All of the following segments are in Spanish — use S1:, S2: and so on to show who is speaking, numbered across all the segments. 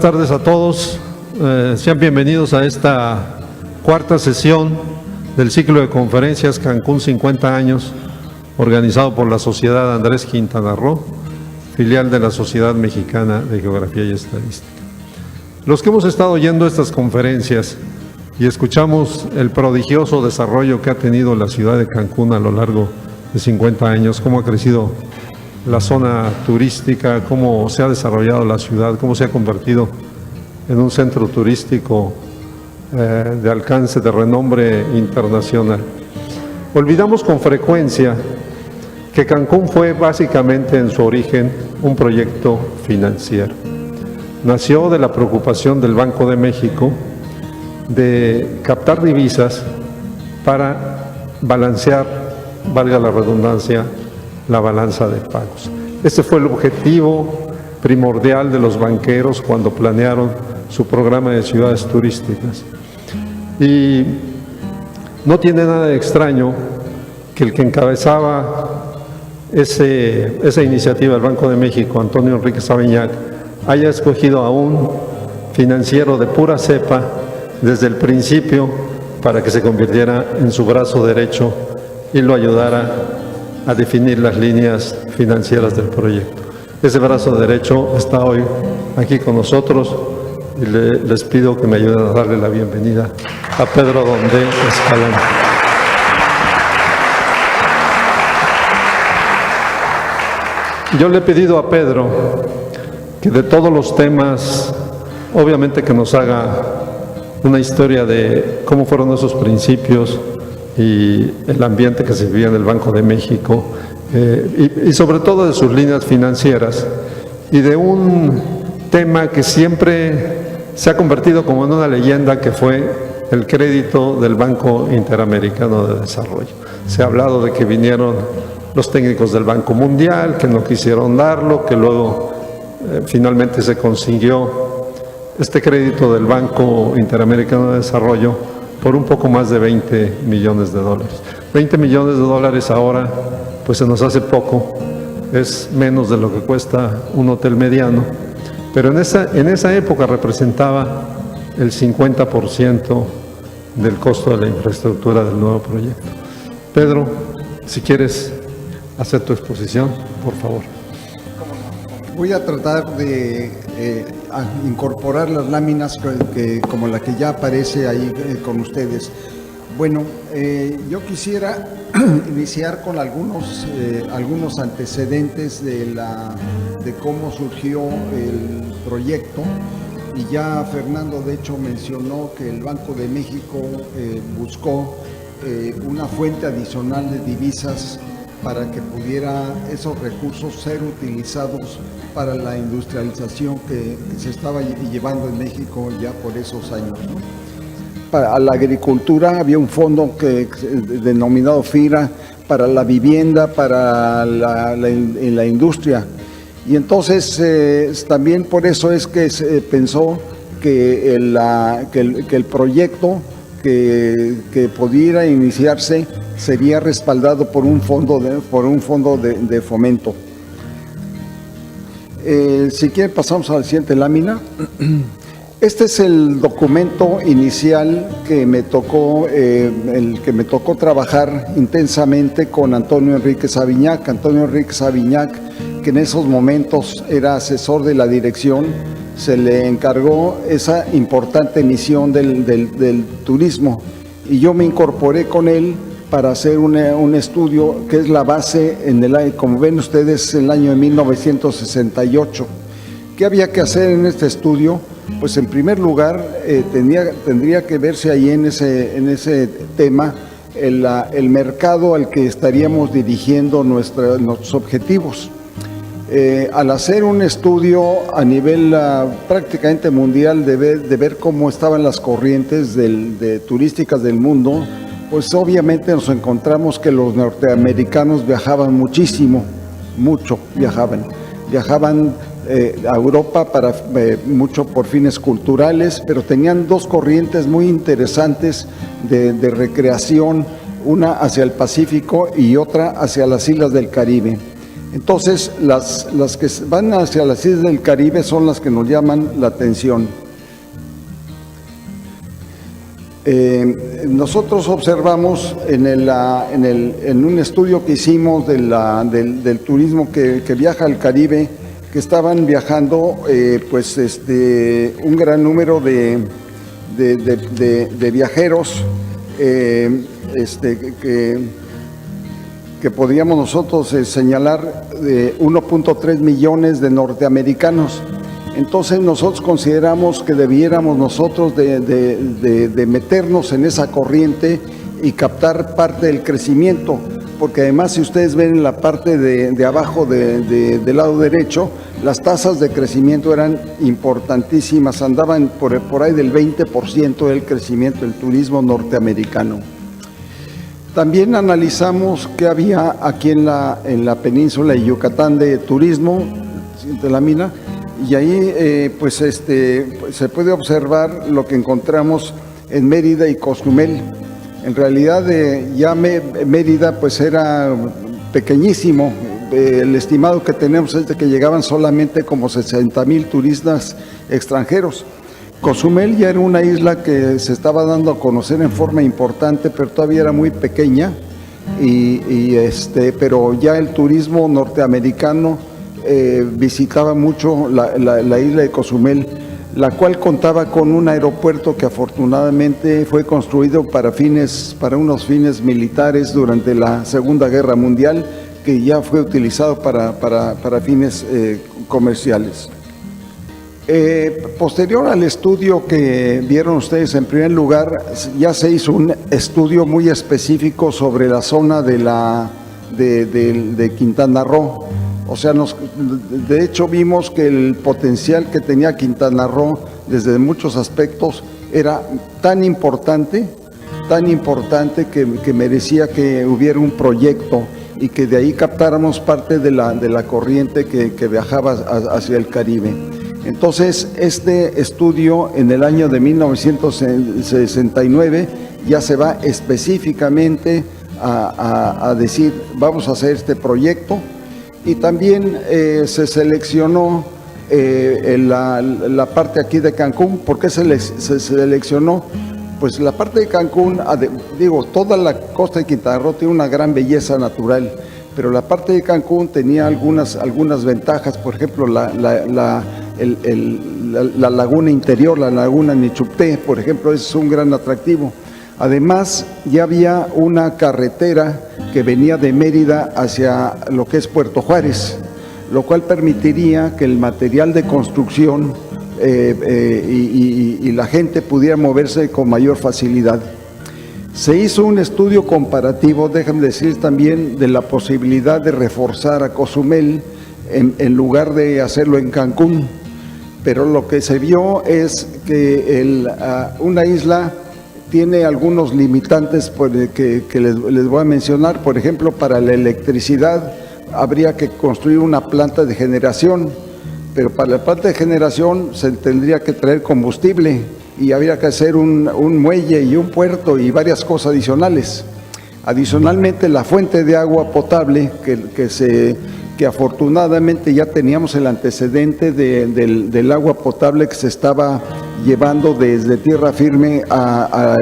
S1: tardes a todos. Sean bienvenidos a esta cuarta sesión del ciclo de conferencias Cancún 50 años, organizado por la Sociedad Andrés Quintana Roo, filial de la Sociedad Mexicana de Geografía y Estadística. Los que hemos estado oyendo estas conferencias y escuchamos el prodigioso desarrollo que ha tenido la ciudad de Cancún a lo largo de 50 años, cómo ha crecido la zona turística, cómo se ha desarrollado la ciudad, cómo se ha convertido en un centro turístico de alcance, de renombre internacional. Olvidamos con frecuencia que Cancún fue básicamente en su origen un proyecto financiero. Nació de la preocupación del Banco de México de captar divisas para balancear, valga la redundancia, la balanza de pagos. Este fue el objetivo primordial de los banqueros cuando planearon su programa de ciudades turísticas. Y no tiene nada de extraño que el que encabezaba esa iniciativa del Banco de México, Antonio Enríquez Aviñac, haya escogido a un financiero de pura cepa desde el principio para que se convirtiera en su brazo derecho y lo ayudara a definir las líneas financieras del proyecto. Ese brazo derecho está hoy aquí con nosotros y les pido que me ayuden a darle la bienvenida a Pedro Dondé Escalante. Yo le he pedido a Pedro que de todos los temas, obviamente que nos haga una historia de cómo fueron esos principios y el ambiente que se vivía en el Banco de México, y sobre todo de sus líneas financieras, y de un tema que siempre se ha convertido como en una leyenda, que fue el crédito del Banco Interamericano de Desarrollo. Se ha hablado de que vinieron los técnicos del Banco Mundial, que no quisieron darlo, que luego finalmente se consiguió este crédito del Banco Interamericano de Desarrollo por un poco más de 20 millones de dólares. 20 millones de dólares ahora, pues se nos hace poco, es menos de lo que cuesta un hotel mediano, pero en esa época representaba el 50% del costo de la infraestructura del nuevo proyecto. Pedro, si quieres hacer tu exposición, por favor.
S2: Voy a tratar de incorporar las láminas como la que ya aparece ahí con ustedes. Bueno, yo quisiera iniciar con algunos antecedentes de cómo surgió el proyecto, y ya Fernando de hecho mencionó que el Banco de México buscó una fuente adicional de divisas para que pudiera esos recursos ser utilizados para la industrialización que se estaba llevando en México ya por esos años, ¿no? Para la agricultura había un fondo denominado FIRA, para la vivienda, para la industria. Y entonces también por eso es que se pensó que el proyecto que pudiera iniciarse sería respaldado por un fondo de fomento. Si quieren pasamos a la siguiente lámina. Este es el documento inicial que me tocó, trabajar intensamente con Antonio Enríquez Aviñac. Antonio Enríquez Aviñac, que en esos momentos era asesor de la dirección, se le encargó esa importante misión del turismo, y yo me incorporé con él para hacer un estudio que es la base, como ven ustedes, en el año de 1968. ¿Qué había que hacer en este estudio? Pues en primer lugar tendría que verse ahí en ese tema el mercado al que estaríamos dirigiendo nuestros objetivos. Al hacer un estudio a nivel prácticamente mundial de ver cómo estaban las corrientes turísticas del mundo, pues obviamente nos encontramos que los norteamericanos viajaban muchísimo, mucho viajaban a Europa mucho por fines culturales, pero tenían dos corrientes muy interesantes de recreación, una hacia el Pacífico y otra hacia las islas del Caribe. Entonces, las que van hacia las islas del Caribe son las que nos llaman la atención. Nosotros observamos en un estudio que hicimos del turismo que viaja al Caribe, que estaban viajando un gran número de viajeros que podríamos nosotros señalar de 1.3 millones de norteamericanos. Entonces nosotros consideramos que debiéramos nosotros de meternos en esa corriente y captar parte del crecimiento, porque además si ustedes ven en la parte de abajo del lado derecho, las tasas de crecimiento eran importantísimas, andaban por ahí del 20% del crecimiento del turismo norteamericano. También analizamos qué había aquí en la península de Yucatán de turismo de la mina, y ahí se puede observar lo que encontramos en Mérida y Cozumel. En realidad ya Mérida pues era pequeñísimo. El estimado que tenemos es de que llegaban solamente como 60,000 turistas extranjeros. Cozumel ya era una isla que se estaba dando a conocer en forma importante, pero todavía era muy pequeña, pero ya el turismo norteamericano visitaba mucho la isla de Cozumel, la cual contaba con un aeropuerto que afortunadamente fue construido para unos fines militares durante la Segunda Guerra Mundial, que ya fue utilizado para fines comerciales. Posterior al estudio que vieron ustedes, en primer lugar, ya se hizo un estudio muy específico sobre la zona de Quintana Roo. O sea, de hecho vimos que el potencial que tenía Quintana Roo desde muchos aspectos era tan importante que merecía que hubiera un proyecto y que de ahí captáramos parte de la corriente que viajaba hacia el Caribe. Entonces, este estudio en el año de 1969 ya se va específicamente a decir, vamos a hacer este proyecto, y también se seleccionó la parte aquí de Cancún. ¿Por qué se seleccionó? Pues la parte de Cancún, toda la costa de Quintana Roo tiene una gran belleza natural, pero la parte de Cancún tenía algunas ventajas. Por ejemplo, la laguna interior, la laguna Nichupté, por ejemplo, es un gran atractivo. Además, ya había una carretera que venía de Mérida hacia lo que es Puerto Juárez, lo cual permitiría que el material de construcción y la gente pudiera moverse con mayor facilidad. Se hizo un estudio comparativo, déjenme decir también, de la posibilidad de reforzar a Cozumel en lugar de hacerlo en Cancún, pero lo que se vio es que una isla tiene algunos limitantes que les voy a mencionar. Por ejemplo, para la electricidad habría que construir una planta de generación, pero para la planta de generación se tendría que traer combustible y habría que hacer un muelle y un puerto y varias cosas adicionales. Adicionalmente, la fuente de agua potable que afortunadamente ya teníamos el antecedente del agua potable que se estaba llevando desde tierra firme a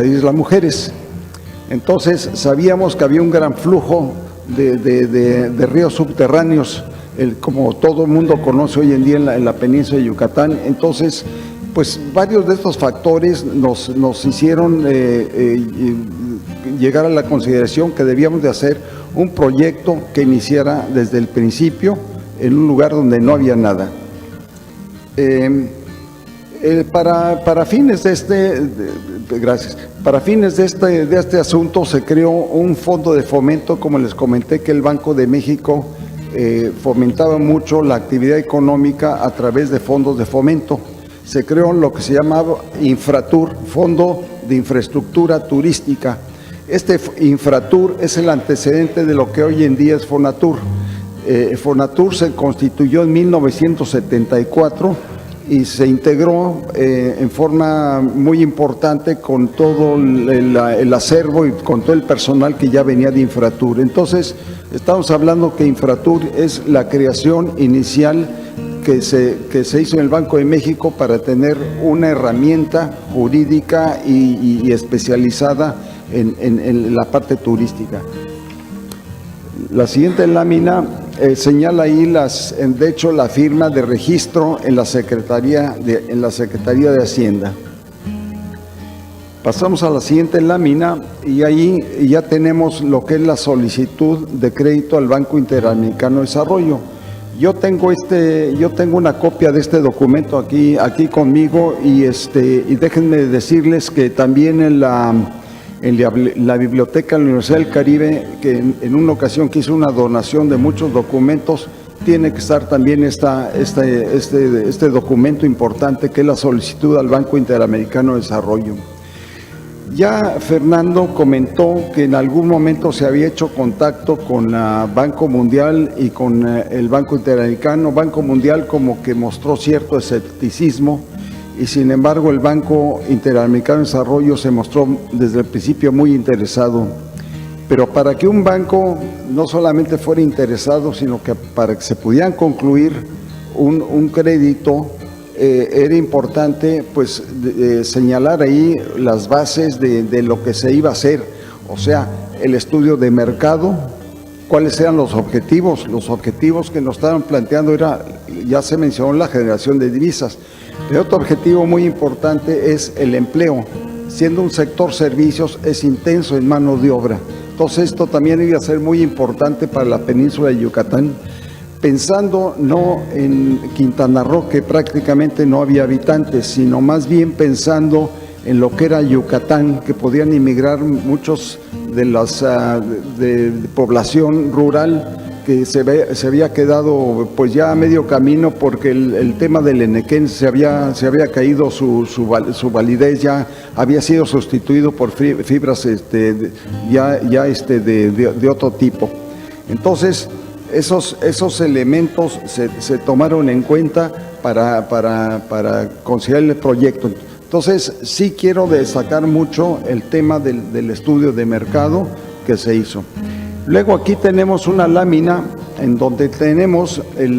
S2: Isla Mujeres. Entonces sabíamos que había un gran flujo de ríos subterráneos, como todo el mundo conoce hoy en día en la península de Yucatán. Entonces, pues varios de estos factores nos hicieron llegar a la consideración que debíamos de hacer un proyecto que iniciara desde el principio en un lugar donde no había nada. Para fines de este asunto se creó un fondo de fomento, como les comenté, que el Banco de México fomentaba mucho la actividad económica a través de fondos de fomento. Se creó lo que se llamaba Infratur, Fondo de Infraestructura Turística. Este Infratur es el antecedente de lo que hoy en día es Fonatur. Fonatur se constituyó en 1974 y se integró en forma muy importante con todo el acervo y con todo el personal que ya venía de Infratur. Entonces, estamos hablando que Infratur es la creación inicial que se hizo en el Banco de México para tener una herramienta jurídica y especializada en la parte turística. La siguiente lámina señala ahí de hecho la firma de registro en la Secretaría de Hacienda. Pasamos a la siguiente lámina y ahí ya tenemos lo que es la solicitud de crédito al Banco Interamericano de Desarrollo. Yo tengo una copia de este documento aquí conmigo y déjenme decirles que también en la biblioteca de la Universidad del Caribe, que en una ocasión que hizo una donación de muchos documentos, tiene que estar también este documento importante que es la solicitud al Banco Interamericano de Desarrollo. Ya Fernando comentó que en algún momento se había hecho contacto con Banco Mundial y con el Banco Interamericano. Banco Mundial como que mostró cierto escepticismo y sin embargo el Banco Interamericano de Desarrollo se mostró desde el principio muy interesado. Pero para que un banco no solamente fuera interesado, sino que para que se pudieran concluir un crédito, era importante pues señalar ahí las bases de lo que se iba a hacer, o sea, el estudio de mercado, cuáles eran los objetivos que nos estaban planteando ya se mencionó la generación de divisas, pero otro objetivo muy importante es el empleo, siendo un sector servicios es intenso en mano de obra, entonces esto también iba a ser muy importante para la península de Yucatán, pensando no en Quintana Roo, que prácticamente no había habitantes, sino más bien pensando en lo que era Yucatán, que podían inmigrar muchos de población rural que se había quedado pues ya a medio camino porque el tema del Enequén se había caído su validez, ya había sido sustituido por fibras de otro tipo. Entonces, esos elementos se tomaron en cuenta para considerar el proyecto. Entonces, sí quiero destacar mucho el tema del estudio de mercado que se hizo. Luego aquí tenemos una lámina en donde tenemos el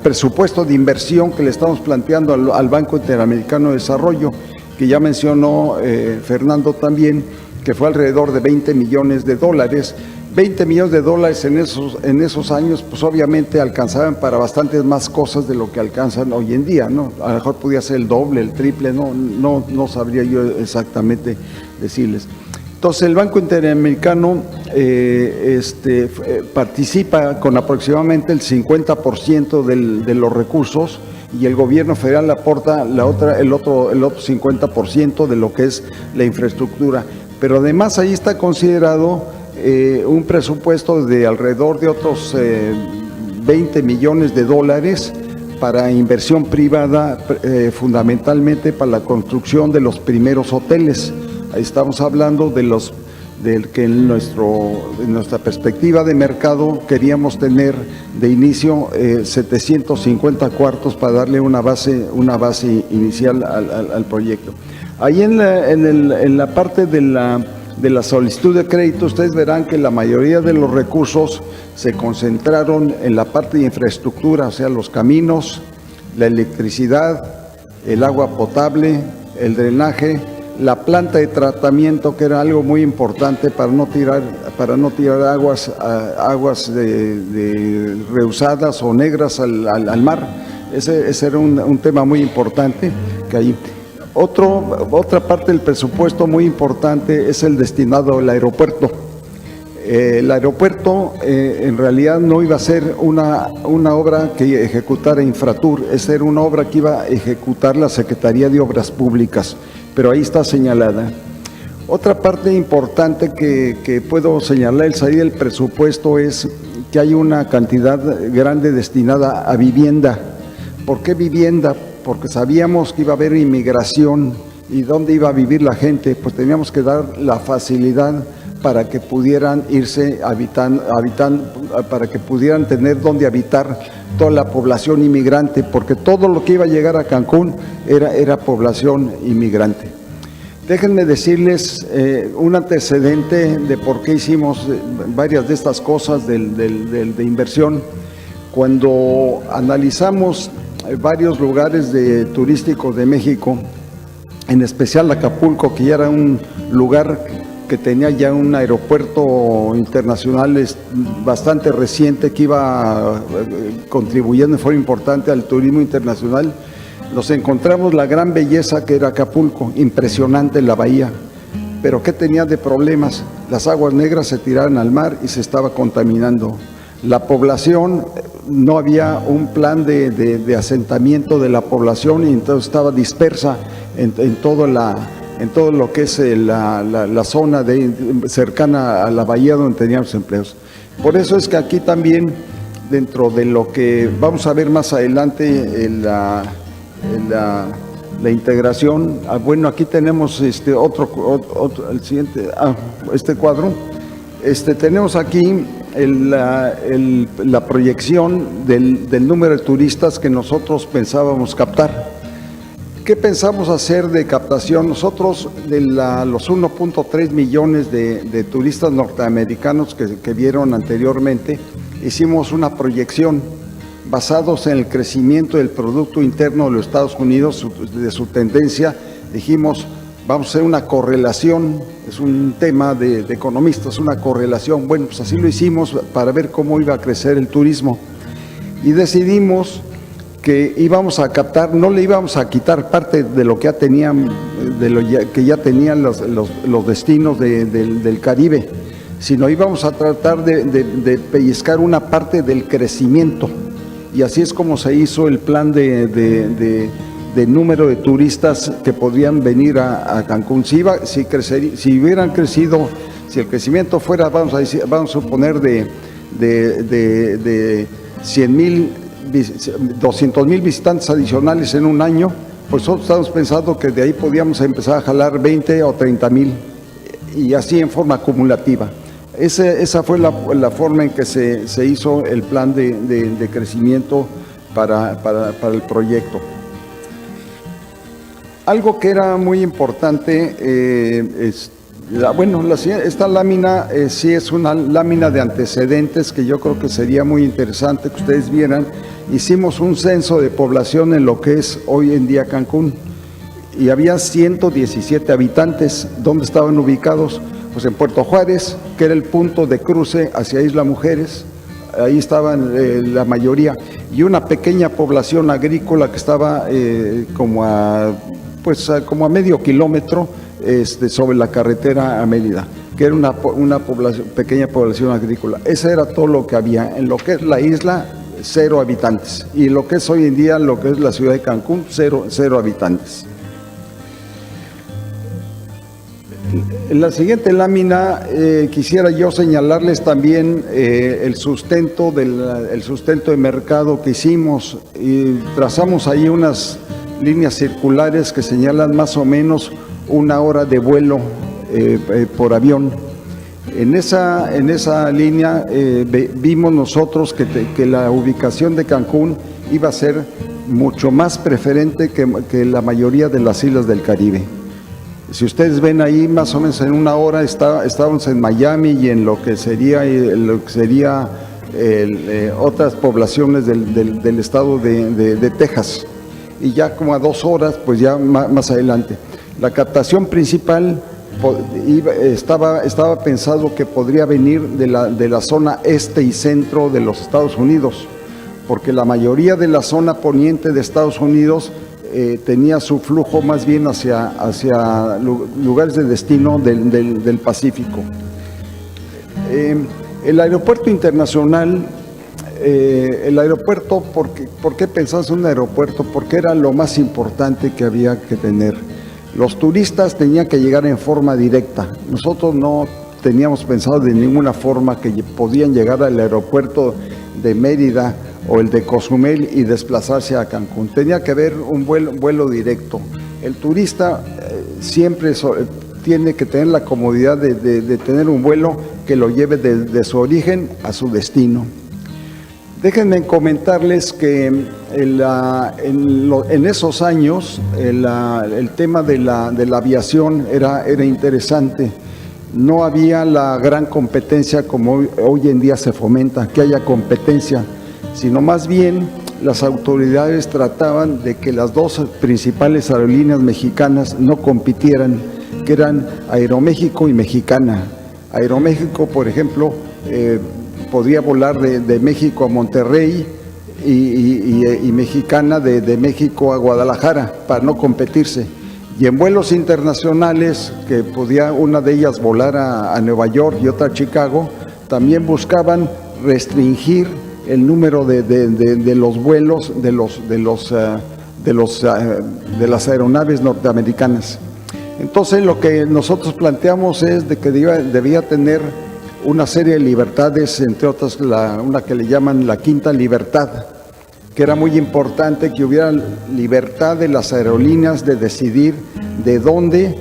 S2: presupuesto de inversión que le estamos planteando al Banco Interamericano de Desarrollo, que ya mencionó Fernando también, que fue alrededor de $20 millones. $20 millones en esos años, pues obviamente alcanzaban para bastantes más cosas de lo que alcanzan hoy en día, ¿no? A lo mejor podía ser el doble, el triple, no sabría yo exactamente decirles. Entonces el Banco Interamericano participa con aproximadamente el 50% de los recursos y el gobierno federal aporta el otro 50% de lo que es la infraestructura. Pero además ahí está considerado un presupuesto de alrededor de otros $20 millones para inversión privada, fundamentalmente para la construcción de los primeros hoteles. Ahí estamos hablando del que en nuestra perspectiva de mercado queríamos tener de inicio 750 cuartos para darle una base inicial al proyecto. Ahí en la parte de la solicitud de crédito, ustedes verán que la mayoría de los recursos se concentraron en la parte de infraestructura, o sea, los caminos, la electricidad, el agua potable, el drenaje, la planta de tratamiento, que era algo muy importante para no tirar aguas reusadas o negras al mar. Ese era un tema muy importante que ahí. Otra parte del presupuesto muy importante es el destinado al aeropuerto. El aeropuerto en realidad no iba a ser una obra que ejecutara Infratur, esa era una obra que iba a ejecutar la Secretaría de Obras Públicas, pero ahí está señalada. Otra parte importante que puedo señalar al salir del presupuesto es que hay una cantidad grande destinada a vivienda. ¿Por qué vivienda? Porque sabíamos que iba a haber inmigración y dónde iba a vivir la gente, pues teníamos que dar la facilidad para que pudieran irse habitando, para que pudieran tener donde habitar toda la población inmigrante, porque todo lo que iba a llegar a Cancún era población inmigrante. Déjenme decirles un antecedente de por qué hicimos varias de estas cosas de inversión. Cuando analizamos varios lugares turísticos de México, en especial Acapulco, que ya era un lugar que tenía ya un aeropuerto internacional bastante reciente, que iba contribuyendo de forma importante al turismo internacional, nos encontramos la gran belleza que era Acapulco, impresionante la bahía, pero ¿qué tenía de problemas? Las aguas negras se tiraban al mar y se estaba contaminando. La población, no había un plan de asentamiento de la población y entonces estaba dispersa en todo lo que es la zona cercana a la bahía donde teníamos empleos. Por eso es que aquí también, dentro de lo que vamos a ver más adelante en la integración, bueno, aquí tenemos el siguiente, este cuadro, tenemos aquí la proyección del número de turistas que nosotros pensábamos captar. ¿Qué pensamos hacer de captación? Nosotros, de los 1.3 millones de turistas norteamericanos que vieron anteriormente, hicimos una proyección basados en el crecimiento del Producto Interno de los Estados Unidos, de su tendencia. Dijimos, vamos a hacer una correlación, es un tema de economistas, una correlación. Bueno, pues así lo hicimos para ver cómo iba a crecer el turismo. Y decidimos que íbamos a captar, no le íbamos a quitar parte de lo que ya tenían, que ya tenían los destinos del Caribe, sino íbamos a tratar de pellizcar una parte del crecimiento. Y así es como se hizo el plan de número de turistas que podrían venir a Cancún. Si hubieran crecido, si el crecimiento fuera, vamos a suponer de 200,000 visitantes adicionales en un año, pues nosotros estamos pensando que de ahí podíamos empezar a jalar 20 o 30,000 y así en forma acumulativa. Esa fue la forma en que se hizo el plan de crecimiento para el proyecto. Algo que era muy importante, esta lámina sí es una lámina de antecedentes que yo creo que sería muy interesante que ustedes vieran. Hicimos un censo de población en lo que es hoy en día Cancún y había 117 habitantes. ¿Dónde estaban ubicados? Pues en Puerto Juárez, que era el punto de cruce hacia Isla Mujeres, ahí estaban la mayoría, y una pequeña población agrícola que estaba como a medio kilómetro sobre la carretera a Mérida, que era una pequeña población agrícola. Ese era todo lo que había. En lo que es la isla, 0 habitantes, y lo que es hoy en día, lo que es la ciudad de Cancún, 0 habitantes. En la siguiente lámina quisiera yo señalarles también el sustento de mercado que hicimos, y trazamos ahí unas líneas circulares que señalan más o menos 1 hora de vuelo por avión. En esa línea vimos nosotros que la ubicación de Cancún iba a ser mucho más preferente que la mayoría de las islas del Caribe. Si ustedes ven ahí, más o menos en 1 hora estábamos en Miami y en lo que sería otras poblaciones del estado de Texas, y ya como a 2 horas, pues ya más adelante. La captación principal estaba pensado que podría venir de la zona este y centro de los Estados Unidos, porque la mayoría de la zona poniente de Estados Unidos tenía su flujo más bien hacia lugares de destino del Pacífico. El aeropuerto internacional, ¿por qué pensamos en un aeropuerto? Porque era lo más importante que había que tener. Los turistas tenían que llegar en forma directa. Nosotros no teníamos pensado de ninguna forma que podían llegar al aeropuerto de Mérida o el de Cozumel y desplazarse a Cancún. Tenía que haber un vuelo directo. El turista siempre tiene que tener la comodidad de tener un vuelo que lo lleve de su origen a su destino. Déjenme comentarles que en esos años el tema de la aviación era interesante. No había la gran competencia como hoy en día se fomenta, que haya competencia, sino más bien las autoridades trataban de que las dos principales aerolíneas mexicanas no compitieran, que eran Aeroméxico y Mexicana. Aeroméxico, por ejemplo, podía volar de México a Monterrey y Mexicana de México a Guadalajara para no competirse. Y en vuelos internacionales, que podía una de ellas volar a Nueva York y otra a Chicago, también buscaban restringir el número de los vuelos de las aeronaves norteamericanas. Entonces lo que nosotros planteamos es de que debía tener una serie de libertades, entre otras una que le llaman la quinta libertad, que era muy importante que hubiera libertad de las aerolíneas de decidir de dónde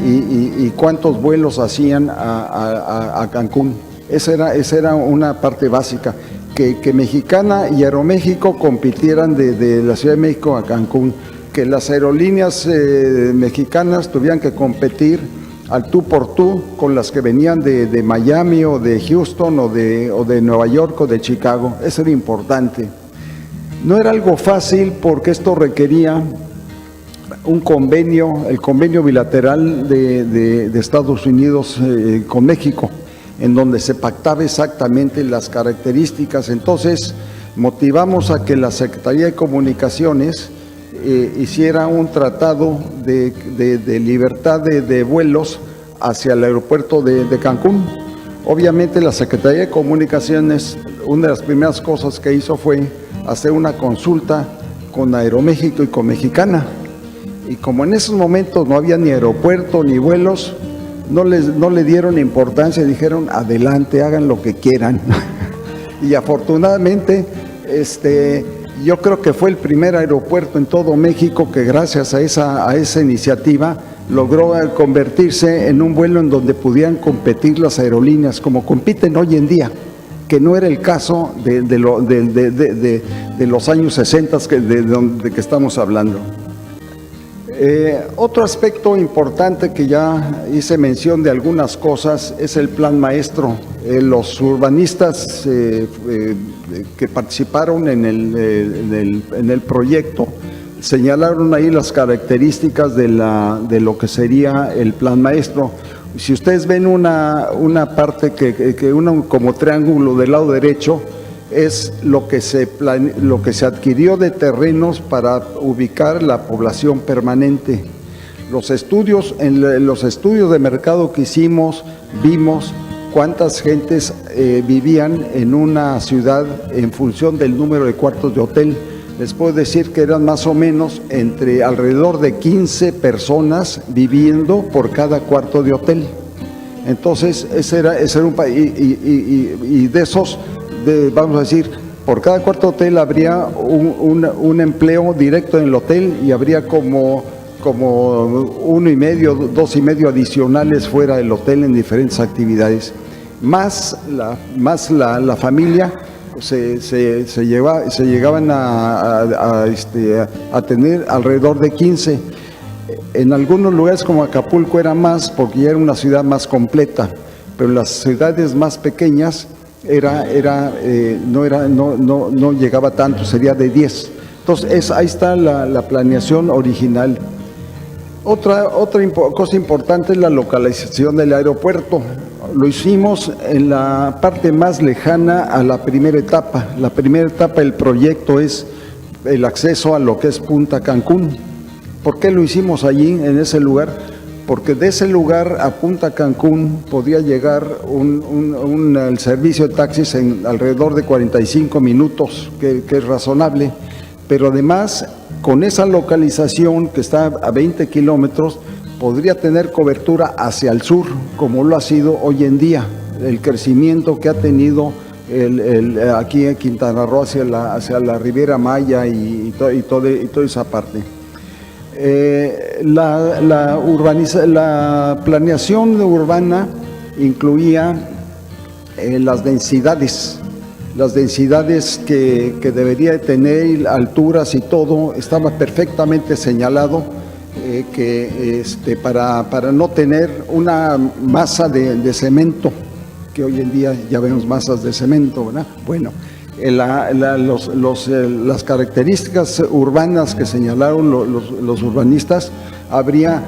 S2: y cuántos vuelos hacían a Cancún. Esa era una parte básica, que Mexicana y Aeroméxico compitieran de la Ciudad de México a Cancún, que las aerolíneas mexicanas tuvieran que competir al tú por tú con las que venían de Miami o de Houston o de Nueva York o de Chicago. Eso era importante. No era algo fácil porque esto requería un convenio, el convenio bilateral de Estados Unidos con México, en donde se pactaba exactamente las características. Entonces motivamos a que la Secretaría de Comunicaciones hiciera un tratado de libertad de vuelos hacia el aeropuerto de Cancún. Obviamente la Secretaría de Comunicaciones, una de las primeras cosas que hizo fue hacer una consulta con Aeroméxico y con Mexicana. Y como en esos momentos no había ni aeropuerto ni vuelos, no le dieron importancia, dijeron adelante, hagan lo que quieran. Y afortunadamente, yo creo que fue el primer aeropuerto en todo México que gracias a esa iniciativa logró convertirse en un vuelo en donde pudieran competir las aerolíneas como compiten hoy en día, que no era el caso de los años 60 de que estamos hablando. Otro aspecto importante que ya hice mención de algunas cosas es el plan maestro. Los urbanistas que participaron en el proyecto señalaron ahí las características de lo que sería el plan maestro. Si ustedes ven una parte como triángulo del lado derecho, es lo que se adquirió de terrenos para ubicar la población permanente. En los estudios de mercado que hicimos, vimos cuántas gentes vivían en una ciudad en función del número de cuartos de hotel. Les puedo decir que eran más o menos alrededor de 15 personas viviendo por cada cuarto de hotel. Entonces, ese era un país, y de esos, vamos a decir, por cada cuarto hotel habría un empleo directo en el hotel y habría como 1,5, 2,5 adicionales fuera del hotel en diferentes actividades. Más la familia, se llegaban a tener alrededor de 15. En algunos lugares como Acapulco era más porque ya era una ciudad más completa, pero en las ciudades más pequeñas no llegaba tanto, sería de 10. Entonces ahí está la planeación original. Otra cosa importante es la localización del aeropuerto. Lo hicimos en la parte más lejana a la primera etapa. La primera etapa del proyecto es el acceso a lo que es Punta Cancún. ¿Por qué lo hicimos allí, en ese lugar? Porque de ese lugar a Punta Cancún podía llegar el servicio de taxis en alrededor de 45 minutos, que es razonable. Pero además, con esa localización que está a 20 kilómetros, podría tener cobertura hacia el sur, como lo ha sido hoy en día. El crecimiento que ha tenido aquí en Quintana Roo hacia la Riviera Maya y toda esa parte. La planeación urbana incluía las densidades que debería tener, alturas y todo, estaba perfectamente señalado para no tener una masa de cemento, que hoy en día ya vemos masas de cemento, ¿verdad? Bueno, las características urbanas que señalaron los urbanistas, había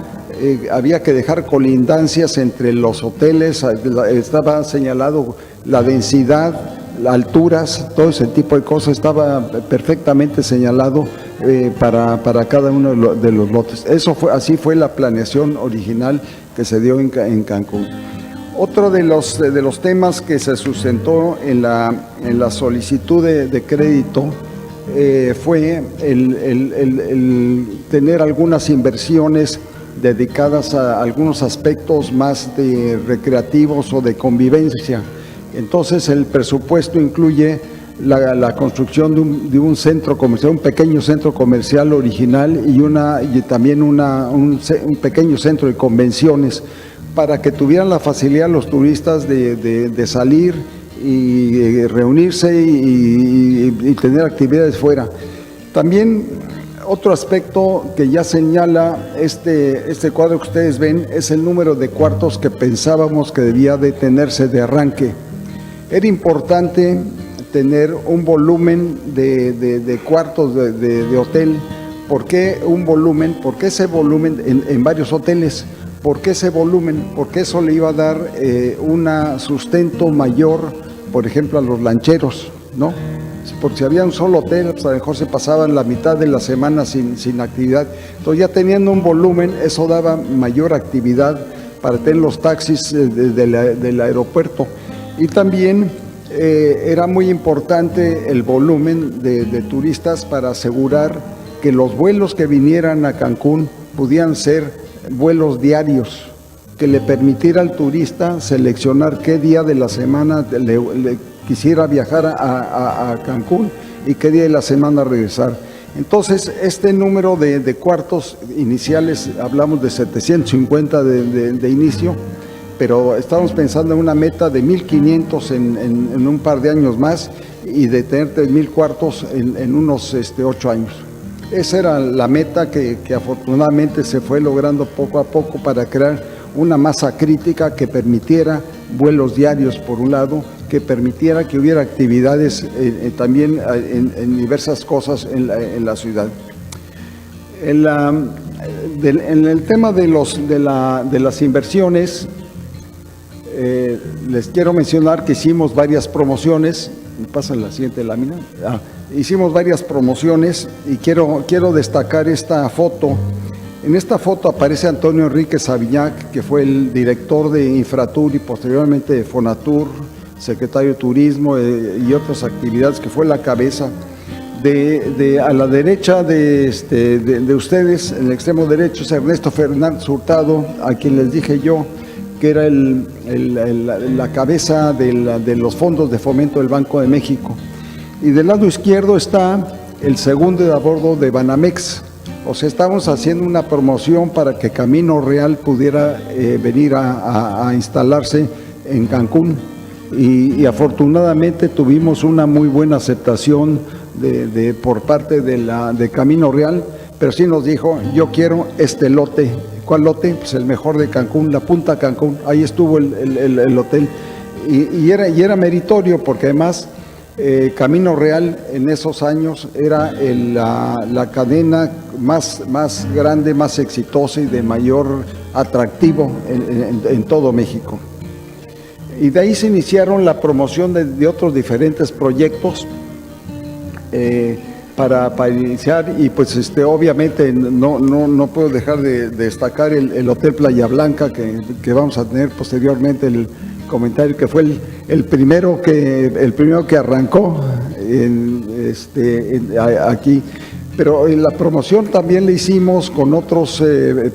S2: que dejar colindancias entre los hoteles, estaba señalado la densidad, las alturas, todo ese tipo de cosas estaba perfectamente señalado para cada uno de los lotes. Así fue la planeación original que se dio en Cancún. Otro de los temas que se sustentó en la solicitud de crédito fue el tener algunas inversiones dedicadas a algunos aspectos más recreativos o de convivencia. Entonces el presupuesto incluye la construcción de un centro comercial, un pequeño centro comercial original y también un pequeño centro de convenciones, para que tuvieran la facilidad los turistas de salir y reunirse y tener actividades fuera. También otro aspecto que ya señala este cuadro que ustedes ven es el número de cuartos que pensábamos que debía de tenerse de arranque. Era importante tener un volumen de cuartos de hotel. ¿Por qué un volumen? Porque ese volumen en varios hoteles. ¿Por qué ese volumen? Porque eso le iba a dar un sustento mayor, por ejemplo, a los lancheros, ¿no? Porque si había un solo hotel, pues a lo mejor se pasaban la mitad de la semana sin actividad. Entonces, ya teniendo un volumen, eso daba mayor actividad para tener los taxis del aeropuerto. Y también era muy importante el volumen de turistas para asegurar que los vuelos que vinieran a Cancún pudieran ser vuelos diarios, que le permitiera al turista seleccionar qué día de la semana le quisiera viajar a Cancún y qué día de la semana regresar. Entonces, este número de cuartos iniciales, hablamos de 750 de inicio, pero estamos pensando en una meta de 1,500 en un par de años más y de tener 3,000 cuartos en unos 8 años. Esa era la meta que afortunadamente se fue logrando poco a poco para crear una masa crítica que permitiera vuelos diarios, por un lado, que permitiera que hubiera actividades también en diversas cosas en la ciudad. En el tema de las inversiones, les quiero mencionar que hicimos varias promociones. ¿Me pasa la siguiente lámina? Hicimos varias promociones y quiero destacar esta foto. En esta foto aparece Antonio Enrique Saviñac, que fue el director de Infratur y posteriormente de Fonatur, secretario de Turismo y otras actividades, que fue la cabeza. A la derecha de ustedes, en el extremo derecho, es Ernesto Fernández Hurtado, a quien les dije yo que era la cabeza de los fondos de fomento del Banco de México. Y del lado izquierdo está el segundo de a bordo de Banamex. O sea, estamos haciendo una promoción para que Camino Real pudiera venir a instalarse en Cancún. Y afortunadamente tuvimos una muy buena aceptación por parte de Camino Real, pero sí nos dijo: yo quiero este lote. ¿Cuál lote? Pues el mejor de Cancún, la Punta Cancún. Ahí estuvo el hotel. Y era meritorio, porque además Camino Real en esos años era la cadena más grande, más exitosa y de mayor atractivo en todo México. Y de ahí se iniciaron la promoción de otros diferentes proyectos para iniciar, y pues obviamente no puedo dejar de destacar el Hotel Playa Blanca, que vamos a tener posteriormente el comentario, que fue el primero que arrancó aquí. Pero la promoción también la hicimos con otros,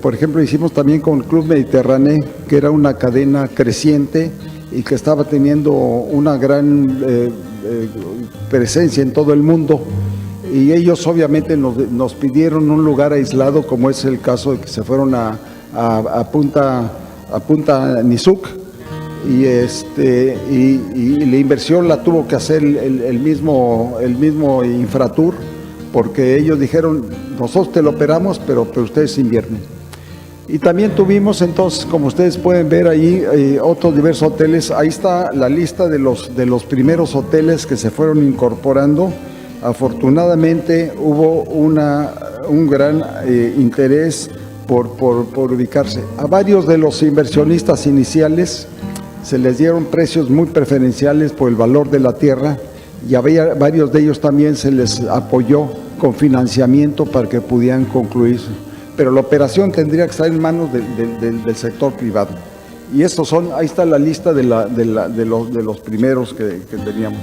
S2: por ejemplo, hicimos también con Club Mediterráneo, que era una cadena creciente y que estaba teniendo una gran presencia en todo el mundo. y ellos obviamente nos pidieron un lugar aislado, como es el caso de que se fueron a Punta Nizuc, y la inversión la tuvo que hacer el mismo Infratur, porque ellos dijeron, nosotros te lo operamos, pero ustedes inviernen. Y también tuvimos entonces, como ustedes pueden ver ahí, otros diversos hoteles. Ahí está la lista de los primeros hoteles que se fueron incorporando. Afortunadamente hubo un gran interés por ubicarse. A varios de los inversionistas iniciales se les dieron precios muy preferenciales por el valor de la tierra, y a varios de ellos también se les apoyó con financiamiento para que pudieran concluirse. Pero la operación tendría que estar en manos del sector privado. Y estos son, ahí está la lista de los primeros que teníamos.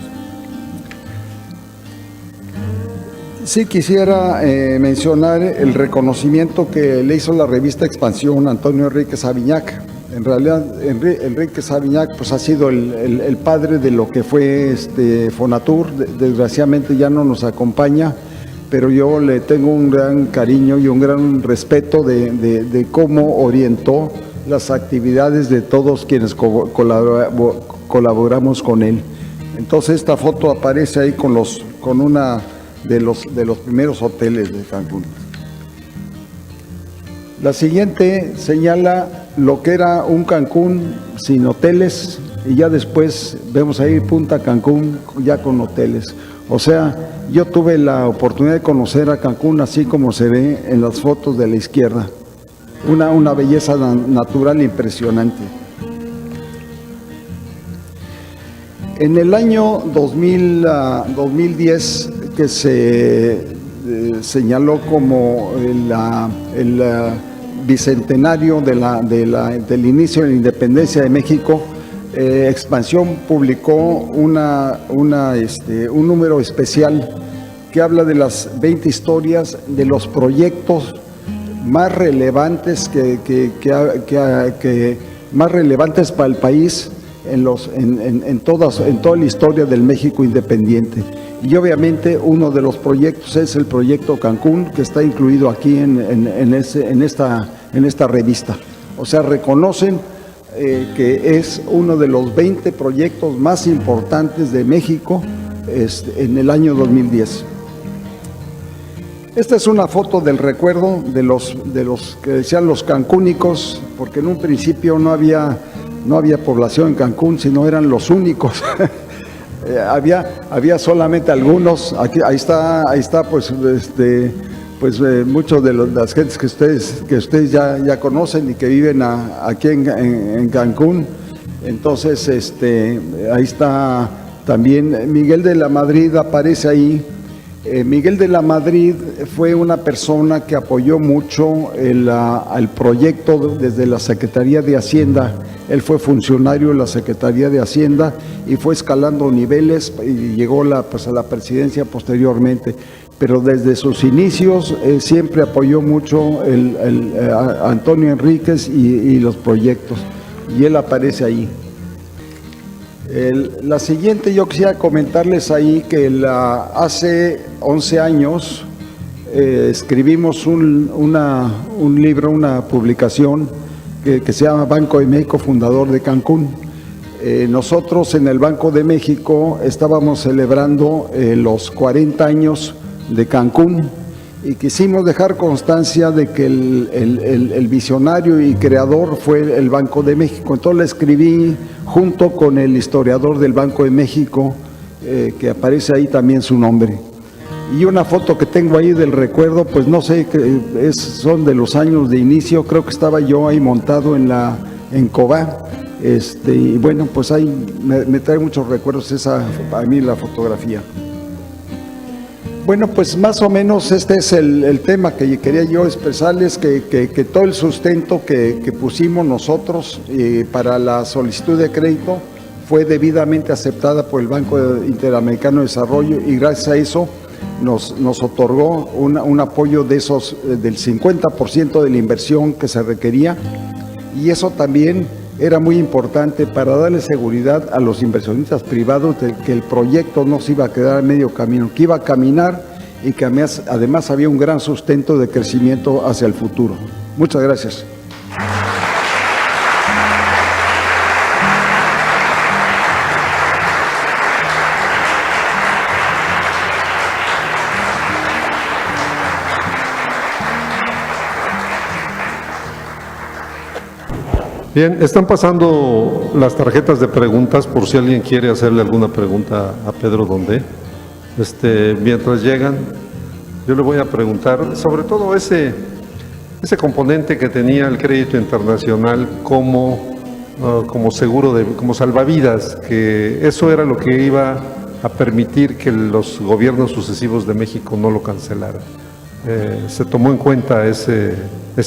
S2: Sí quisiera mencionar el reconocimiento que le hizo la revista Expansión a Antonio Enríquez Aviñac. En realidad, Enríquez Aviñac pues, ha sido el padre de lo que fue Fonatur. Desgraciadamente ya no nos acompaña, pero yo le tengo un gran cariño y un gran respeto de cómo orientó las actividades de todos quienes colaboramos con él. Entonces esta foto aparece ahí con una de los primeros hoteles de Cancún. La siguiente señala lo que era un Cancún sin hoteles, y ya después vemos ahí Punta Cancún ya con hoteles. O sea, yo tuve la oportunidad de conocer a Cancún así como se ve en las fotos de la izquierda. Una belleza natural impresionante. En el año 2010, que se señaló como el bicentenario del inicio de la independencia de México, Expansión publicó un número especial que habla de las 20 historias de los proyectos más relevantes más relevantes para el país en toda la historia del México independiente. Y obviamente uno de los proyectos es el proyecto Cancún, que está incluido aquí en esta revista. O sea, reconocen que es uno de los 20 proyectos más importantes de México en el año 2010. Esta es una foto del recuerdo de los que decían los cancúnicos, porque en un principio no había población en Cancún, sino eran los únicos. Había solamente algunos. Ahí está pues muchos de las gentes que ustedes ya conocen y que viven aquí en Cancún. Entonces ahí está también Miguel de la Madrid, aparece ahí. Miguel de la Madrid fue una persona que apoyó mucho el proyecto desde la Secretaría de Hacienda. Él fue funcionario de la Secretaría de Hacienda y fue escalando niveles y llegó a la presidencia posteriormente. Pero desde sus inicios siempre apoyó mucho a Antonio Enríquez y los proyectos, y él aparece ahí. La siguiente, yo quisiera comentarles ahí que hace 11 años escribimos un libro, una publicación que se llama Banco de México, fundador de Cancún. Nosotros en el Banco de México estábamos celebrando los 40 años de Cancún y quisimos dejar constancia de que el visionario y creador fue el Banco de México. Entonces le escribí junto con el historiador del Banco de México, que aparece ahí también su nombre. Y una foto que tengo ahí del recuerdo, pues no sé, son de los años de inicio, creo que estaba yo ahí montado en Cobá, y bueno, pues ahí me trae muchos recuerdos a mí la fotografía. Bueno, pues más o menos este es el tema que quería yo expresarles, que todo el sustento que pusimos nosotros para la solicitud de crédito fue debidamente aceptada por el Banco Interamericano de Desarrollo, y gracias a eso nos otorgó un apoyo del 50% de la inversión que se requería, y eso también era muy importante para darle seguridad a los inversionistas privados de que el proyecto no se iba a quedar a medio camino, que iba a caminar y que además había un gran sustento de crecimiento hacia el futuro. Muchas gracias.
S1: Bien, están pasando las tarjetas de preguntas por si alguien quiere hacerle alguna pregunta a Pedro Dondé. Mientras llegan, yo le voy a preguntar sobre todo ese componente que tenía el crédito internacional como seguro, como salvavidas, que eso era lo que iba a permitir que los gobiernos sucesivos de México no lo cancelaran. ¿Se tomó en cuenta ese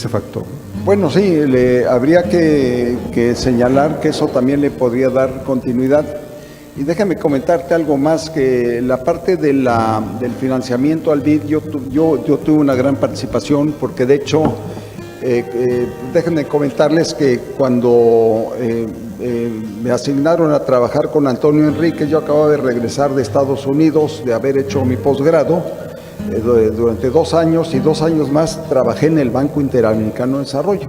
S1: factor?
S2: Bueno, sí, habría que señalar que eso también le podría dar continuidad. Y déjame comentarte algo más, que la parte del financiamiento al BID, yo tuve una gran participación, porque de hecho, déjenme comentarles que cuando me asignaron a trabajar con Antonio Enríquez, yo acababa de regresar de Estados Unidos, de haber hecho mi posgrado. Durante 2 años y 2 años más trabajé en el Banco Interamericano de Desarrollo.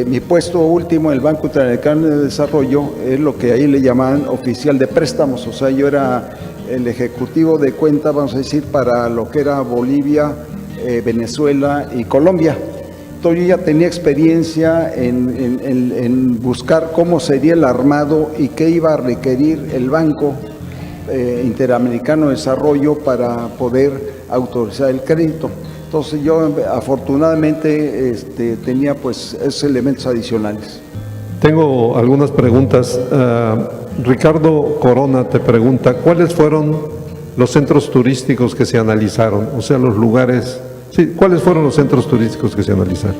S2: Mi puesto último en el Banco Interamericano de Desarrollo es lo que ahí le llamaban oficial de préstamos, o sea, yo era el ejecutivo de cuenta, vamos a decir, para lo que era Bolivia, Venezuela y Colombia. Entonces yo ya tenía experiencia en buscar cómo sería el armado y qué iba a requerir el Banco Interamericano de Desarrollo para poder autorizar el crédito. Entonces yo afortunadamente tenía pues esos elementos adicionales.
S1: Tengo algunas preguntas. Ricardo Corona te pregunta, ¿cuáles fueron los centros turísticos que se analizaron? O sea, los lugares, sí, ¿cuáles fueron los centros turísticos que se analizaron?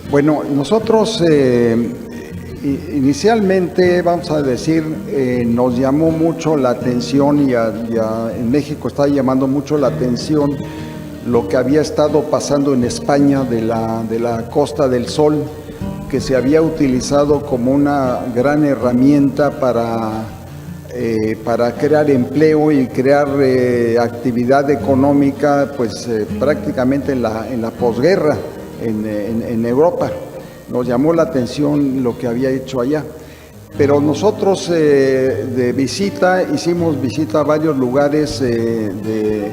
S2: Bueno, nosotros inicialmente, vamos a decir, nos llamó mucho la atención y en México está llamando mucho la atención lo que había estado pasando en España de la Costa del Sol, que se había utilizado como una gran herramienta para crear empleo y crear actividad económica, pues prácticamente en la posguerra en Europa. Nos llamó la atención lo que había hecho allá. Pero nosotros hicimos visita a varios lugares de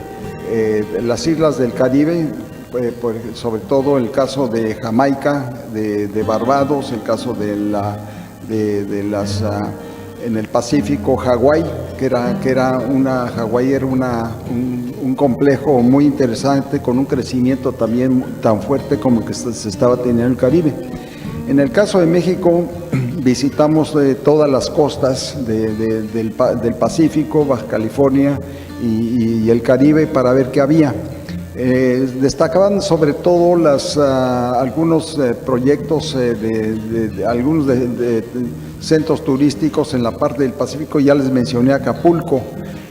S2: las islas del Caribe, sobre todo el caso de Jamaica, de Barbados, el caso en el Pacífico, Hawái, Hawái era un complejo muy interesante con un crecimiento también tan fuerte como el que se estaba teniendo en el Caribe. En el caso de México, visitamos todas las costas del Pacífico, Baja California y el Caribe para ver qué había. Destacaban sobre todo algunos proyectos algunos centros turísticos en la parte del Pacífico. Ya les mencioné Acapulco,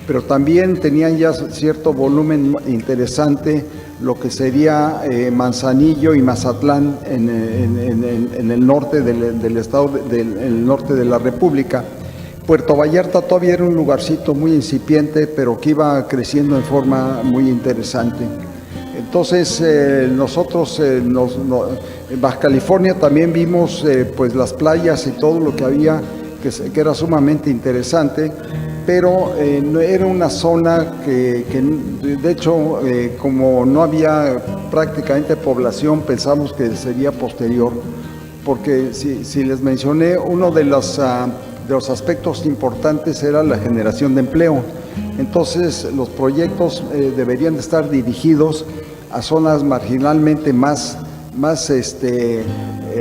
S2: pero también tenían ya cierto volumen interesante lo que sería Manzanillo y Mazatlán en el norte del estado, en el norte de la República. Puerto Vallarta todavía era un lugarcito muy incipiente, pero que iba creciendo en forma muy interesante. Entonces nosotros en Baja California también vimos pues las playas y todo lo que había, que era sumamente interesante, pero era una zona que de hecho como no había prácticamente población, pensamos que sería posterior, porque si les mencioné, uno de los aspectos importantes era la generación de empleo. Entonces los proyectos deberían de estar dirigidos a zonas marginalmente más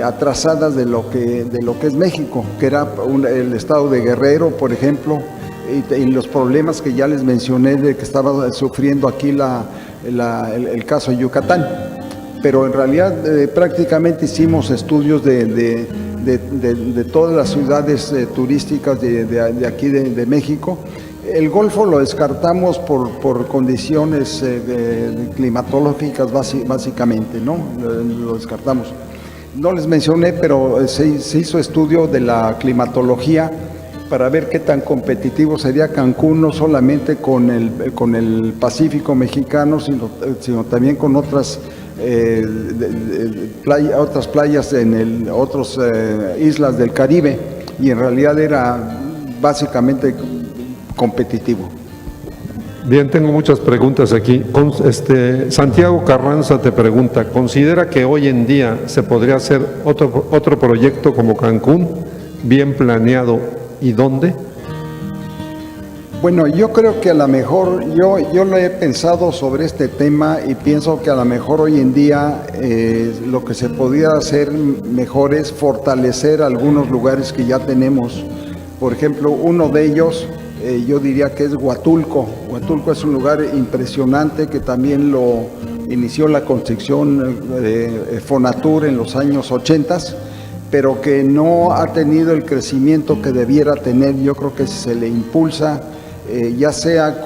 S2: atrasadas de lo que es México, que era el estado de Guerrero, por ejemplo, y los problemas que ya les mencioné de que estaba sufriendo aquí el caso de Yucatán. Pero en realidad prácticamente hicimos estudios de todas las ciudades turísticas de aquí de México. El Golfo lo descartamos por condiciones climatológicas básicamente, ¿no? Lo descartamos. No les mencioné, pero se hizo estudio de la climatología para ver qué tan competitivo sería Cancún, no solamente con el Pacífico mexicano, sino también con otras playas en otras islas del Caribe, y en realidad era básicamente competitivo.
S1: Bien, tengo muchas preguntas aquí. Santiago Carranza te pregunta, ¿considera que hoy en día se podría hacer otro proyecto como Cancún, bien planeado, y dónde?
S2: Bueno, yo creo que a lo mejor, yo lo he pensado sobre este tema y pienso que a lo mejor hoy en día lo que se podría hacer mejor es fortalecer algunos lugares que ya tenemos. Por ejemplo, uno de ellos, yo diría que es Huatulco. Huatulco es un lugar impresionante que también lo inició la construcción Fonatur en los años 80, pero que no ha tenido el crecimiento que debiera tener. Yo creo que si se le impulsa, ya sea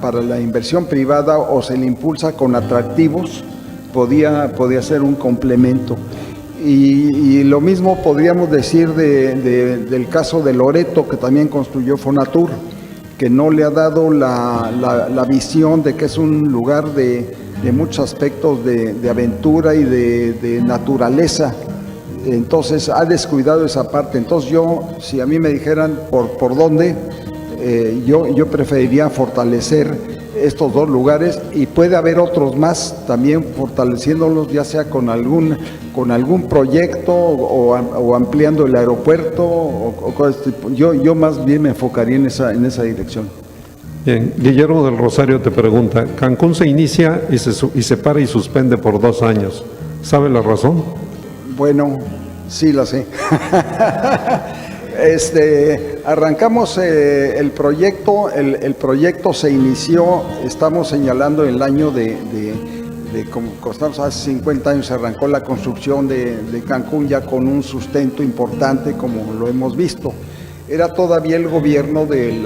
S2: para la inversión privada o se le impulsa con atractivos, podía ser un complemento. Y lo mismo podríamos decir del caso de Loreto, que también construyó Fonatur, que no le ha dado la visión de que es un lugar de muchos aspectos de aventura y de naturaleza. Entonces ha descuidado esa parte. Entonces si a mí me dijeran por dónde, yo preferiría fortalecer estos dos lugares, y puede haber otros más también fortaleciéndolos, ya sea con algún proyecto o ampliando el aeropuerto o cosas tipo. Yo más bien me enfocaría en esa dirección.
S1: Bien, Guillermo del Rosario te pregunta, Cancún se inicia y se para y suspende por 2 años. ¿Sabe la razón?
S2: Bueno, sí la sé. Arrancamos el proyecto, el proyecto se inició, estamos señalando el año como estamos hace 50 años, se arrancó la construcción de Cancún ya con un sustento importante, como lo hemos visto. Era todavía el gobierno del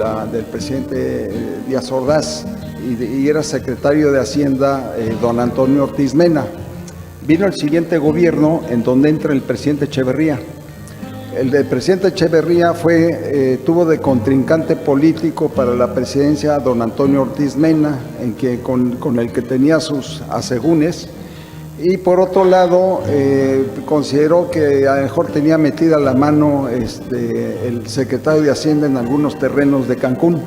S2: presidente Díaz Ordaz y era secretario de Hacienda don Antonio Ortiz Mena. Vino el siguiente gobierno en donde entra el presidente Echeverría. El del presidente Echeverría tuvo de contrincante político para la presidencia a don Antonio Ortiz Mena, con el que tenía sus asegúnes, y por otro lado consideró que a lo mejor tenía metida la mano el secretario de Hacienda en algunos terrenos de Cancún.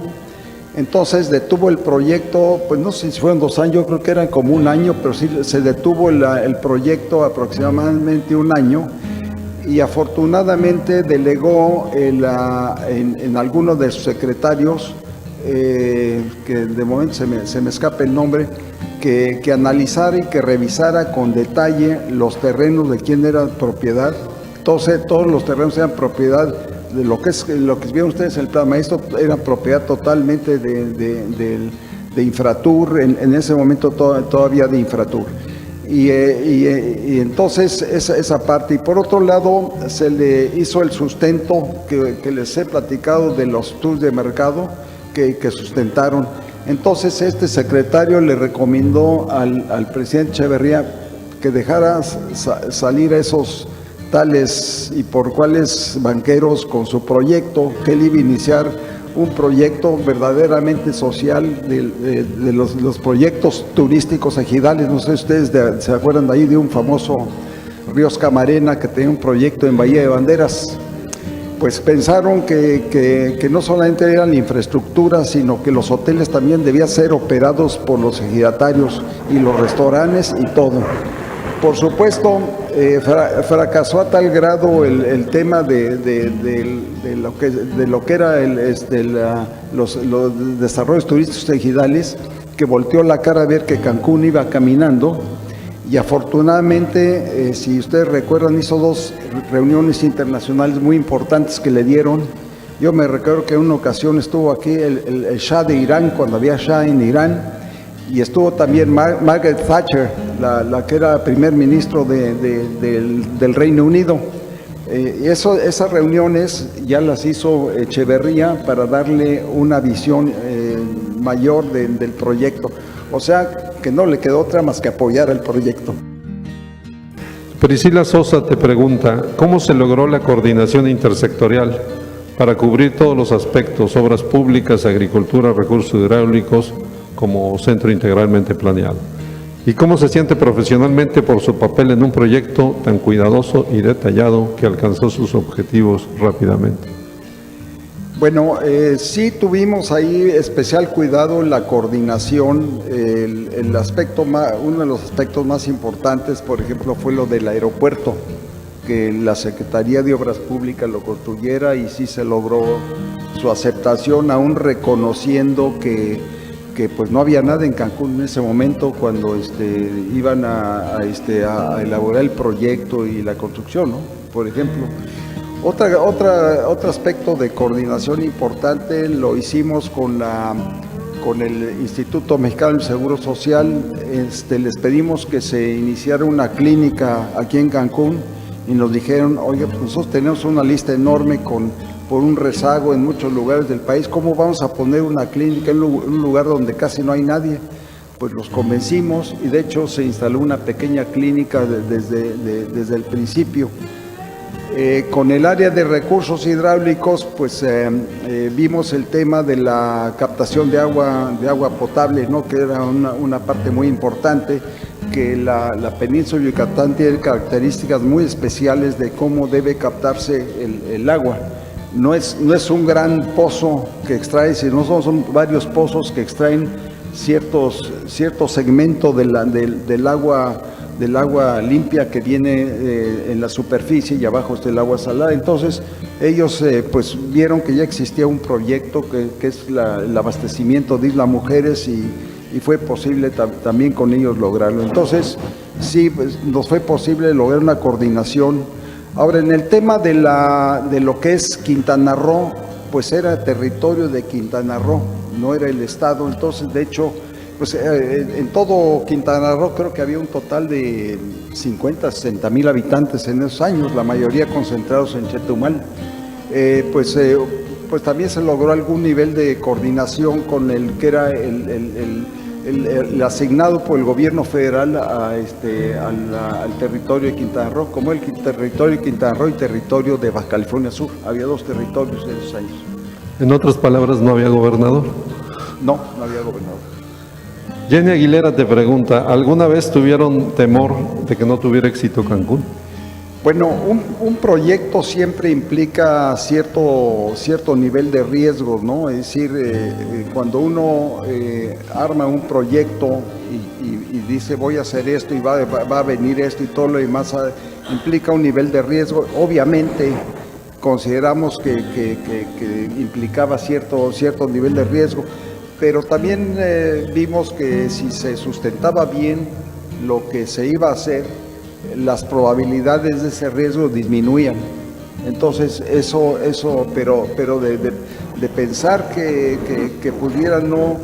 S2: Entonces detuvo el proyecto, pues no sé si fueron 2 años, yo creo que eran como 1 año, pero sí se detuvo el proyecto aproximadamente 1 año. Y afortunadamente delegó en algunos de sus secretarios, que de momento se me escapa el nombre, que analizara y que revisara con detalle los terrenos de quién era propiedad. Entonces todos los terrenos eran propiedad de lo que vieron ustedes en el plan maestro, eran propiedad totalmente de Infratur, en ese momento todavía de Infratur. Y entonces esa parte, y por otro lado se le hizo el sustento que les he platicado de los tours de mercado que sustentaron. Entonces este secretario le recomendó al presidente Echeverría que dejara salir a esos tales y por cuales banqueros con su proyecto, que él iba a iniciar un proyecto verdaderamente social de los proyectos turísticos ejidales. No sé si ustedes se acuerdan de ahí de un famoso Ríos Camarena que tenía un proyecto en Bahía de Banderas. Pues pensaron que no solamente era la infraestructura, sino que los hoteles también debían ser operados por los ejidatarios y los restaurantes y todo. Por supuesto, fracasó a tal grado el tema de lo que era los desarrollos turísticos ejidales, que volteó la cara a ver que Cancún iba caminando, y afortunadamente, si ustedes recuerdan, hizo 2 reuniones internacionales muy importantes que le dieron. Yo me recuerdo que en una ocasión estuvo aquí el Shah de Irán, cuando había Shah en Irán, y estuvo también Margaret Thatcher, la que era primer ministro del Reino Unido. Esas reuniones ya las hizo Echeverría para darle una visión mayor del proyecto. O sea, que no le quedó otra más que apoyar el proyecto.
S1: Priscila Sosa te pregunta, ¿cómo se logró la coordinación intersectorial? para cubrir todos los aspectos, obras públicas, agricultura, recursos hidráulicos, como centro integralmente planeado. ¿Y cómo se siente profesionalmente por su papel en un proyecto tan cuidadoso y detallado que alcanzó sus objetivos rápidamente?
S2: Bueno, sí tuvimos ahí especial cuidado en la coordinación. El aspecto uno de los aspectos más importantes, por ejemplo, fue lo del aeropuerto, que la Secretaría de Obras Públicas lo construyera y sí se logró su aceptación, aún reconociendo que pues no había nada en Cancún en ese momento cuando iban a elaborar el proyecto y la construcción, ¿no? Por ejemplo. Otro aspecto de coordinación importante lo hicimos con el Instituto Mexicano del Seguro Social. Les pedimos que se iniciara una clínica aquí en Cancún y nos dijeron, oye, pues nosotros tenemos una lista enorme por un rezago en muchos lugares del país, ¿cómo vamos a poner una clínica en un lugar donde casi no hay nadie? Pues los convencimos y de hecho se instaló una pequeña clínica desde el principio. Con el área de recursos hidráulicos, pues vimos el tema de la captación de agua potable, ¿no? Que era una parte muy importante, que la península de Yucatán tiene características muy especiales de cómo debe captarse el agua. No es un gran pozo que extrae, sino son varios pozos que extraen ciertos segmentos del agua limpia que viene en la superficie y abajo está el agua salada. Entonces ellos pues vieron que ya existía un proyecto que es el abastecimiento de Isla Mujeres y fue posible también con ellos lograrlo. Entonces sí, pues, nos fue posible lograr una coordinación. Ahora, en el tema de lo que es Quintana Roo, pues era territorio de Quintana Roo, no era el estado. Entonces, de hecho, pues en todo Quintana Roo creo que había un total de 50, 60 mil habitantes en esos años, la mayoría concentrados en Chetumal. Pues también se logró algún nivel de coordinación con el que era el asignado por el gobierno federal al territorio de Quintana Roo, como el territorio de Quintana Roo y territorio de Baja California Sur. Había dos territorios en esos años.
S1: En otras palabras, ¿no había gobernador?
S2: No había gobernador.
S1: Jenny Aguilera te pregunta, ¿alguna vez tuvieron temor de que no tuviera éxito Cancún?
S2: Bueno, un proyecto siempre implica cierto nivel de riesgo, ¿no? Es decir, cuando uno arma un proyecto y dice voy a hacer esto y va a venir esto y todo lo demás, implica un nivel de riesgo. Obviamente consideramos que implicaba cierto nivel de riesgo, pero también vimos que si se sustentaba bien lo que se iba a hacer, las probabilidades de ese riesgo disminuían. Entonces pero de pensar que pudieran no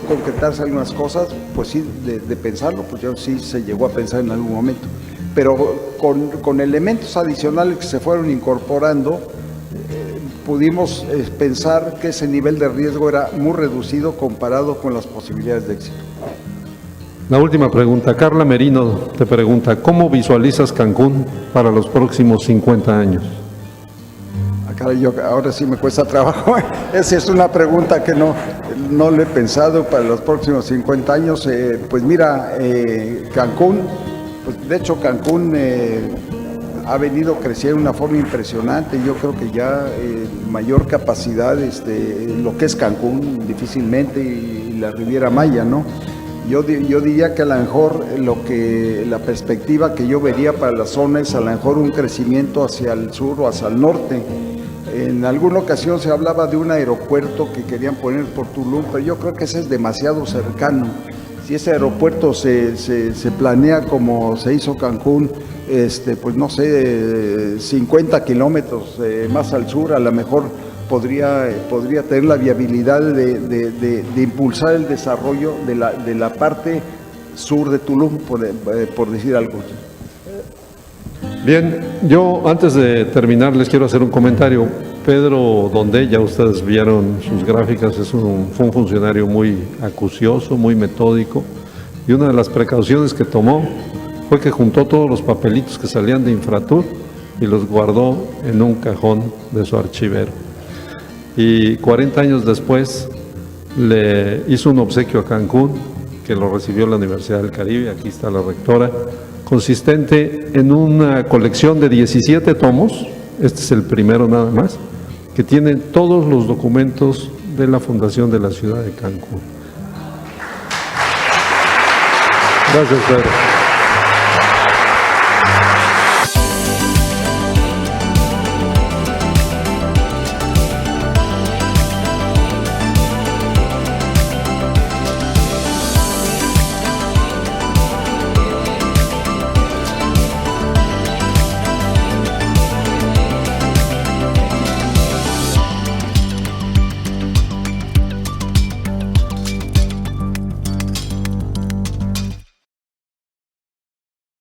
S2: concretarse algunas cosas, pues sí, de pensarlo, pues ya sí se llegó a pensar en algún momento. Pero con elementos adicionales que se fueron incorporando, pudimos pensar que ese nivel de riesgo era muy reducido comparado con las posibilidades de éxito.
S1: La última pregunta, Carla Merino te pregunta, ¿cómo visualizas Cancún para los próximos 50 años?
S2: Ahora sí me cuesta trabajo. Esa es una pregunta que no lo he pensado para los próximos 50 años. Pues mira, Cancún, pues de hecho Cancún ha venido creciendo de una forma impresionante. Yo creo que ya mayor capacidad, lo que es Cancún difícilmente y la Riviera Maya, ¿no? Yo diría que a lo mejor la perspectiva que yo vería para la zona es a lo mejor un crecimiento hacia el sur o hacia el norte. En alguna ocasión se hablaba de un aeropuerto que querían poner por Tulum, pero yo creo que ese es demasiado cercano. Si ese aeropuerto se planea como se hizo Cancún, pues no sé, 50 kilómetros más al sur, a lo mejor podría tener la viabilidad de impulsar el desarrollo de la parte sur de Tulum, por decir algo.
S1: Bien, yo antes de terminar les quiero hacer un comentario. Pedro Donde, ya ustedes vieron sus gráficas, fue un funcionario muy acucioso, muy metódico, y una de las precauciones que tomó fue que juntó todos los papelitos que salían de Infratur y los guardó en un cajón de su archivero. y 40 años después le hizo un obsequio a Cancún, que lo recibió la Universidad del Caribe, aquí está la rectora, consistente en una colección de 17 tomos, este es el primero nada más, que tienen todos los documentos de la fundación de la ciudad de Cancún. Gracias, Pedro.